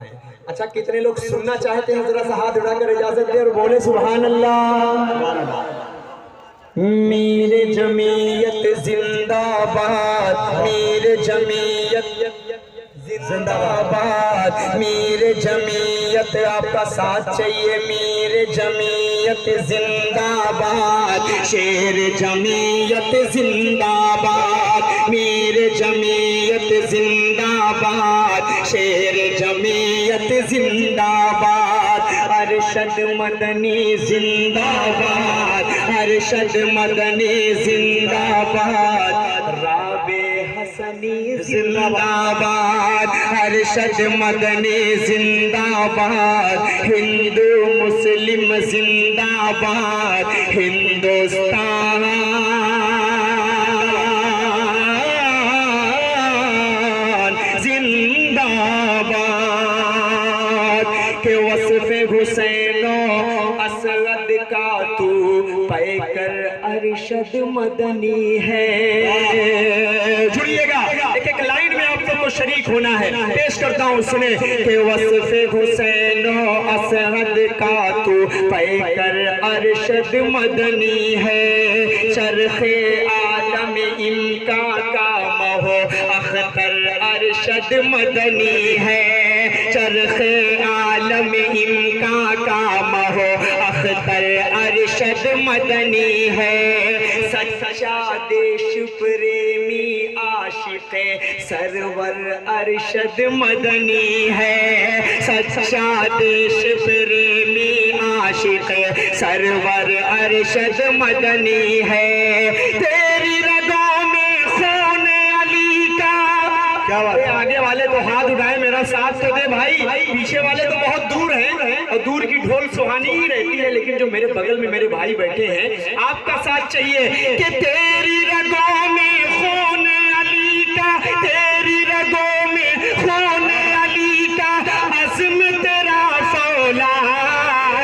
अच्छा, कितने लोग सुनना चाहते हैं? जरा सा हाथ उठाकर इजाजत दे और बोले सुभान अल्लाह। मीर जमीयत जिंदाबाद, मीर जमीयत जिंदाबाद, मीर जमीयत आपका साथ चाहिए। मीर जमीयत जिंदाबाद, शेर जमीयत जिंदाबाद, मीर जमीयत जिंदाबाद, शेर जमीयत जिंदाबाद, अरशद मदनी जिंदाबाद, अरशद मदनी जिंदाबाद, राबे हसनी जिंदाबाद, अरशद मदनी जिंदाबाद, हिंदू मुस्लिम जिंदाबाद, हिंदुस्तान जिंदाबाद। के वस्फ़े हुसैनो असद का तू पैकर अरशद मदनी है। जुड़िएगा, एक लाइन में आप सबको शरीक होना है। पेश करता हूँ, सुने। के वस्फ़े हुसैनो असद का तू पैकर अरशद मदनी है। चरखे आलम इनका का महो अख्तर अरशद मदनी है। चरखे आलम इनका का महो अख्तर अरशद मदनी है। सच्चा देश प्रेमी आशिक़ सरवर अरशद मदनी है। सच्चा देश प्रेमी आशिक़ सरवर अरशद मदनी है। तेरी रगों में खून अली का। क्या बात है? आगे वाले तो हाथ उठाए, मेरा साथ तो दे भाई। पीछे वाले तो बहुत दूर हैं और दूर की ढोल सुहानी ही रहती है, लेकिन जो मेरे बगल में मेरे भाई बैठे हैं, आपका साथ चाहिए। कि तेरी रगों में खून अली का, तेरी रगों में खून अली का, अज़्म तेरा फौलाद,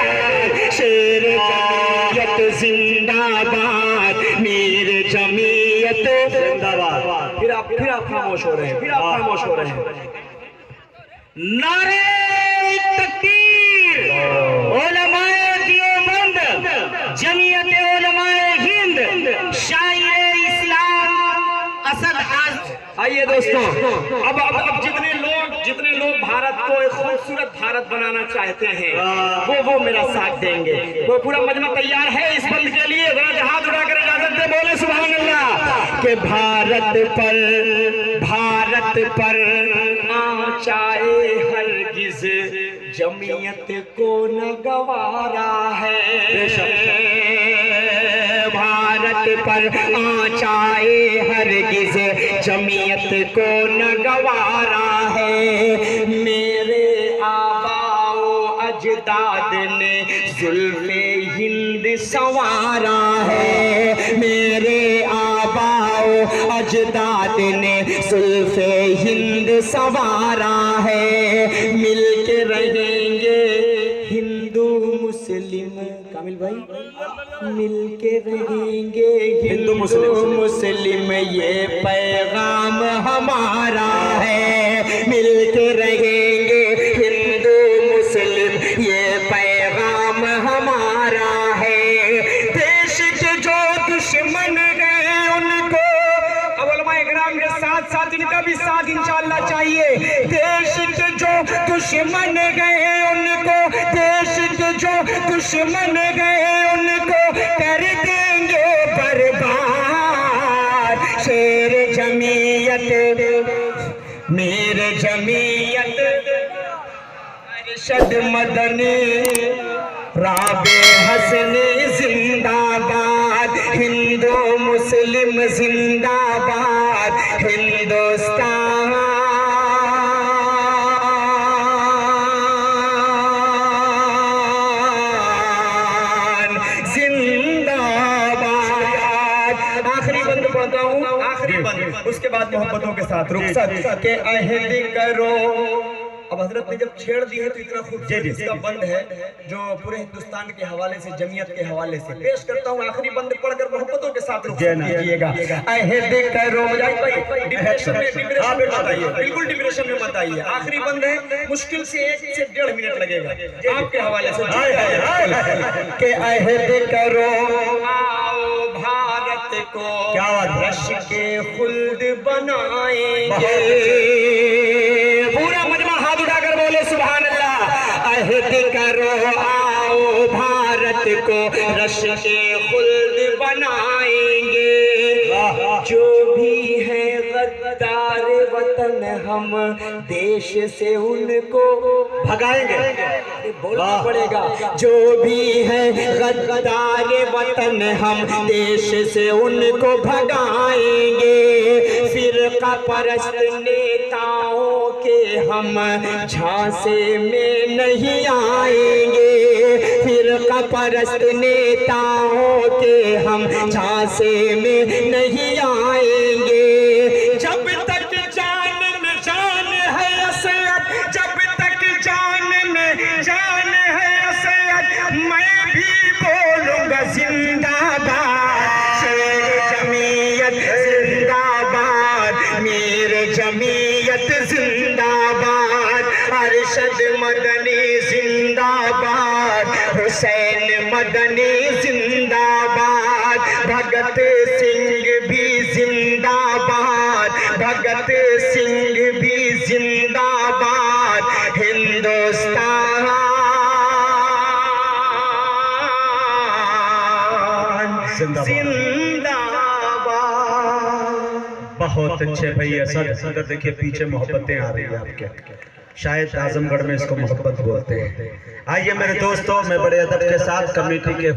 शेर जमीयत जिंदाबाद, मीर जमीयत जिंदाबाद। फिर आप खामोश हो रहे हैं, फिर आप खामोश हो रहे हैं। नारे तकबीर, उलमाए देवबंद, जमीयत उलमाए हिंद, शायर इस्लाम असद आज। आइए दोस्तों, अब जितने लोग भारत को एक खूबसूरत भारत बनाना चाहते हैं, वो मेरा साथ देंगे। वो पूरा मजमा तैयार है इस बंद के लिए। जरा हाथ उठाकर इजाजत दे, बोले सुभान अल्लाह। के भारत पर आँचाए हरगिज़ जमीयत को न गवारा है। भारत पर आँचाए हरगिज़ जमीयत को न गवारा है। मेरे आबाओ अजदाद ने जुल्फ़े हिंद संवारा है। मेरे आबाओ अजदाद ने जुल्फ़े हिंद संवारा है। मिलके रहेंगे हिंदू मुस्लिम, कामिल भाई, मिलके रहेंगे हिंदू मुस्लिम, ये पैगाम हमारा है। मिलके रहेंगे हिंदू मुस्लिम, ये पैगाम हमारा है। देश के जो दुश्मन गए उनको, अब उलमा इकराम के साथ साथ इनका भी साथ इंशाअल्लाह चाहिए। देश के जो दुश्मन गए उनको, देश के जो दुश्मन गए उनको कर देंगे बर्बाद। शेर जमीयत, मेरे जमीयत, अरशद मदनी, राबे हसनी जिंदाबाद, हिंदू मुस्लिम जिंदाबाद, हिंदुस्तान जिंदाबाद। आखिरी बंद पढ़ता हूँ, आखिरी बंद, उसके बाद मोहब्बतों के साथ रुखसत। के अहद करो अब हजरत ने जब छेड़ दी है तो इतना खूबसूरत इसका बंद है जो पूरे हिंदुस्तान के हवाले से, जमीयत के हवाले से पेश करता हूँ। आखिरी बंद पढ़कर मोहब्बतों के साथ कीजिएगा। अहद करो भाई, डिप्रेशन में मत आइए, बिल्कुल डिप्रेशन में मत आइए। आखिरी बंद है, मुश्किल से 1 से 1.5 मिनट लगेगा आपके हवाले से। के अहद करो आओ भारत को क्या रश के खुल्द बनाएंगे। पूरा मजमा हाथ उठाकर बोले सुभान अल्लाह। अहद करो आओ भारत को रश के खुल्द बनाएंगे। जो भी है गद्दार वतन हम देश से उनको भगाएंगे। बोलना पड़ेगा। जो भी है गद्दार वतन हम देश से उनको भगाएंगे। फिरका परस्त नेताओं के हम झांसे में नहीं आएंगे। फिरका परस्त नेताओं के हम झांसे में नहीं आएंगे। जब तक जान में जान है असद, जब तक जान में जान है असद, मैं भी बोलूंगा जिंदाबाद। शेर जमीयत जिंदाबाद, मेरे जमीयत जिंदाबाद। अरशद मदनी जिंदाबाद, हुसैन मदनी जिंदाबाद। भगत सिंह भी जिंदाबाद, भगत सिंह भी जिंदाबाद। हिंदुस्तान जिंदाबाद। बहुत अच्छे भैया सर, देखिए पीछे मोहब्बतें आ रही है आपके, शायद आजमगढ़ में इसको मोहब्बत बोलते हैं। आइए मेरे दोस्तों, मैं बड़े अदब के साथ कमेटी के